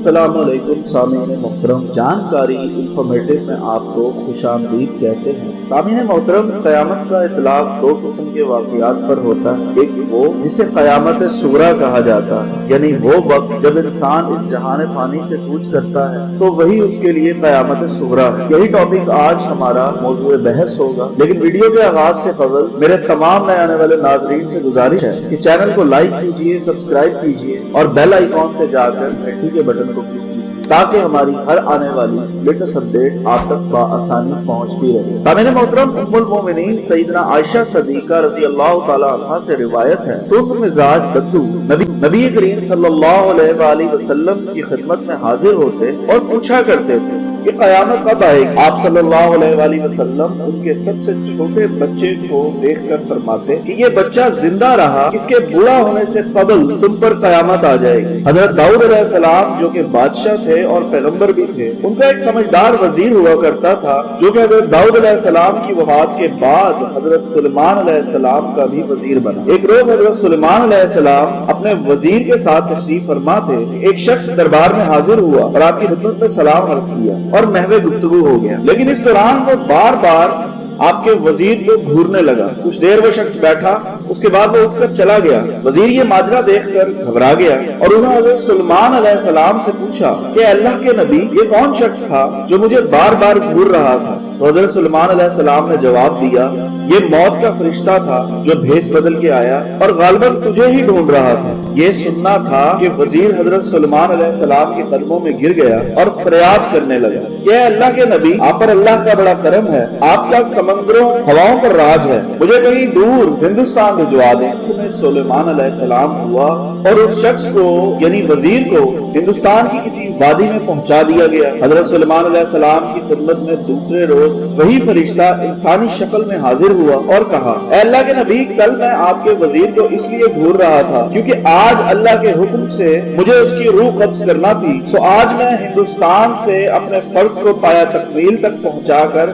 السلام علیکم سامعین محترم، جانکاری انفارمیٹو میں آپ کو خوش آمدید کہتے ہیں۔ سامعین محترم، قیامت کا اطلاق دو قسم کے واقعات پر ہوتا ہے۔ ایک وہ جسے قیامت صغریٰ کہا جاتا ہے، یعنی وہ وقت جب انسان اس جہان فانی سے کوچ کرتا ہے سو وہی اس کے لیے قیامت صغریٰ ہے۔ یہی ٹاپک آج ہمارا موضوع بحث ہوگا، لیکن ویڈیو کے آغاز سے قبل میرے تمام نئے آنے والے ناظرین سے گزارش ہے کہ چینل کو لائک کیجیے، سبسکرائب کیجیے اور بیل آئیکن پہ جا کر گھنٹی کے بٹن کو کلک کیجیے تاکہ ہماری ہر آنے والی لیٹسٹ اپڈیٹ آپ تک بآسانی پہنچتی رہے۔ سامعین محترم، ام المومنین سیدنا عائشہ صدیقہ رضی اللہ تعالی عنہا سے روایت ہے، تند مزاج بدو نبی کریم صلی اللہ علیہ وآلہ وسلم کی خدمت میں حاضر ہوتے اور پوچھا کرتے تھے کہ قیامت کب آئے گی؟ آپ صلی اللہ علیہ وآلہ وسلم ان کے سب سے چھوٹے بچے کو دیکھ کر فرماتے کہ یہ بچہ زندہ رہا، اس کے بوڑھا ہونے سے قبل تم پر قیامت آ جائے گی۔ حضرت داؤد علیہ السلام جو کہ بادشاہ تھے اور پیغمبر بھی تھے، ان کا ایک سمجھدار وزیر ہوا کرتا تھا جو کہ حضرت داؤد علیہ السلام کی وفات کے بعد حضرت سلیمان علیہ السلام کا بھی وزیر بنا۔ ایک روز حضرت سلیمان علیہ السلام اپنے وزیر کے ساتھ تشریف فرما تھے، ایک شخص دربار میں حاضر ہوا اور آپ کی خدمت میں سلام عرض کیا اور محو گفتگو ہو گیا، لیکن اس دوران وہ بار بار آپ کے وزیر کو گھورنے لگا۔ کچھ دیر وہ شخص بیٹھا، اس کے بعد وہ اٹھ کر چلا گیا۔ وزیر یہ ماجرا دیکھ کر گھبرا گیا اور انہوں نے حضرت سلیمان علیہ السلام سے پوچھا کہ اللہ کے نبی، یہ کون شخص تھا جو مجھے بار بار گھور رہا تھا؟ تو حضرت سلیمان علیہ السلام نے جواب دیا، یہ موت کا فرشتہ تھا جو بھیس بدل کے آیا اور غالباً تجھے ہی ڈھونڈ رہا تھا۔ یہ سننا تھا کہ وزیر حضرت سلیمان علیہ السلام کے قدموں میں گر گیا اور فریاد کرنے لگا کہ اے اللہ کے نبی، آپ پر اللہ کا بڑا کرم ہے، آپ کا سمندروں ہواؤں پر راج ہے، مجھے کہیں دور ہندوستان بھجوا دیں۔ سلیمان علیہ السلام ہوا اور اس شخص کو یعنی وزیر کو ہندوستان کی کسی وادی میں پہنچا دیا گیا۔ حضرت سلیمان علیہ السلام کی خدمت میں دوسرے روز وہی فرشتہ انسانی شکل میں حاضر ہوا اور کہا، اے اللہ کے نبی، کل میں آپ کے وزیر کو اس لیے گھور رہا تھا کیونکہ آج اللہ کے حکم سے مجھے اس کی روح قبض کرنا تھی، سو آج میں ہندوستان سے اپنے فرض کو پایا تکمیل تک پہنچا کر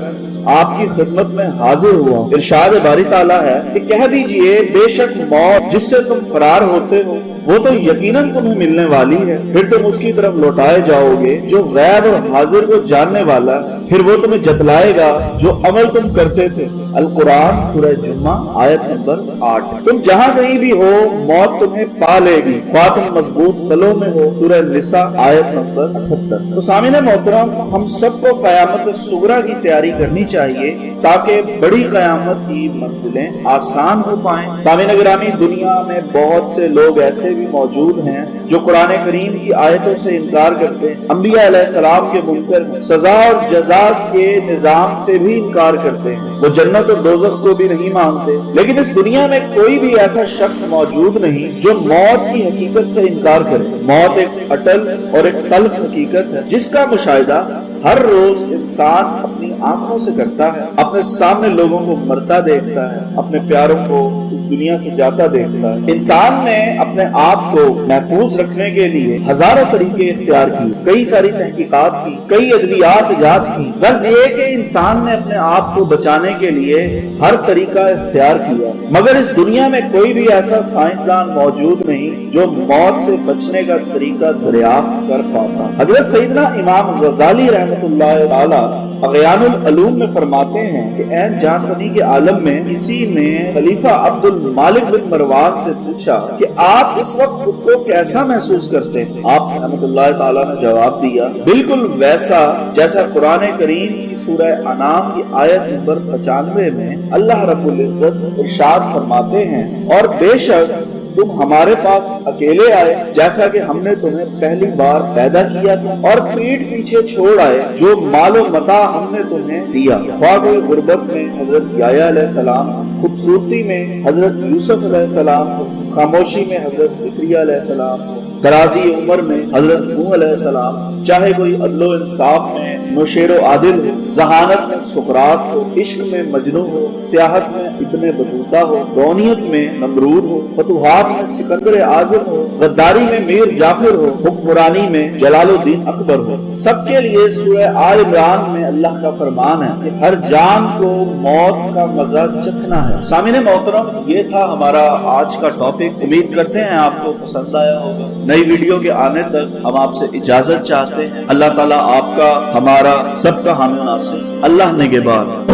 آپ کی خدمت میں حاضر ہوا۔ ارشاد باری تعالیٰ ہے کہ کہہ دیجئے، بے شک موت جس سے تم فرار ہوتے ہو وہ تو یقیناً تمہیں ملنے والی ہے، پھر تم اس کی طرف لوٹائے جاؤ گے جو غیب اور حاضر کو جاننے والا، پھر وہ تمہیں جتلائے گا جو عمل تم کرتے تھے۔ القرآن سورہ جمعہ آیت نمبر 8۔ تم جہاں کہیں بھی ہو موت تمہیں پا لے گی، خواہ تم مضبوط قلعوں میں ہو، سورہ نساء آیت نمبر 78۔ تو سامعین محترم، ہم سب کو قیامت صغریٰ کی تیاری کرنی چاہیے تاکہ بڑی قیامت کی منزلیں آسان ہو پائیں۔ سامعین گرامی، دنیا میں بہت سے لوگ ایسے بھی موجود ہیں جو قرآن کریم کی آیتوں سے انکار کرتے ہیں، انبیاء علیہ السلام کے منکر ہیں، سزا اور جزا کے نظام سے بھی انکار کرتے ہیں، وہ جنت اور دوزخ کو بھی نہیں مانتے۔ لیکن اس دنیا میں کوئی بھی ایسا شخص موجود نہیں جو موت کی حقیقت سے انکار کرے۔ موت ایک اٹل اور ایک تلخ حقیقت ہے جس کا مشاہدہ ہر روز انسان اپنی آنکھوں سے کرتا ہے، اپنے سامنے لوگوں کو مرتا دیکھتا ہے، اپنے پیاروں کو اس دنیا سے جاتا دیکھتا ہے۔ انسان نے اپنے آپ کو محفوظ رکھنے کے لیے ہزاروں طریقے اختیار کیے، کئی ساری تحقیقات کی، کئی ادویات ایجاد کی۔ غرض یہ کہ انسان نے اپنے آپ کو بچانے کے لیے ہر طریقہ اختیار کیا، مگر اس دنیا میں کوئی بھی ایسا سائنسدان موجود نہیں جو موت سے بچنے کا طریقہ دریافت کر پاتا۔ حضرت سیدنا امام غزالی رحمۃ اللہ تعالی اغیان العلوم میں فرماتے ہیں کہ عین جان فنی کے عالم میں کسی نے خلیفہ عبد المالک بن مروان سے پوچھا کہ آپ اس وقت خود کو کیسا محسوس کرتے ہیں؟ آپ رحمۃ اللہ تعالی نے جواب دیا، بالکل ویسا جیسا قرآن کریم کی سورہ انعام کی آیت نمبر 95 میں اللہ رب العزت ارشاد فرماتے ہیں، اور بے شک تم ہمارے پاس اکیلے آئے جیسا کہ ہم نے تمہیں پہلی بار پیدا کیا تھا، اور پیٹھ پیچھے چھوڑ آئے جو مال و متاع ہم نے تمہیں دیا، خواہ کوئی غربت میں حضرت یحییٰ علیہ السلام، خوبصورتی میں حضرت یوسف علیہ السلام، خاموشی میں حضرت زکریا علیہ السلام، درازی عمر میں حضرت نوح علیہ السلام، چاہے کوئی عدل و انصاف میں نوشیر و عادل ہو، ذہانت میں سقراط ہو، عشق میں مجنو ہو، سیاحت میں ابن بطوطہ ہو، دونیت میں نمرود ہو، فتوحات میں سکندر اعظم ہو، غداری میں میر جعفر ہو، حکمرانی میں جلال الدین اکبر ہو، سب کے لیے سورہ آل عمران میں اللہ کا فرمان ہے کہ ہر جان کو موت کا مزہ چکھنا ہے۔ سامعین محترم، یہ تھا ہمارا آج کا ٹاپک۔ امید کرتے ہیں آپ کو پسند آیا ہوگا۔ نئی ویڈیو کے آنے تک ہم آپ سے اجازت چاہتے ہیں۔ اللہ تعالیٰ آپ کا، ہمارا، سب کا حامی و ناصر۔ اللہ نگہبان۔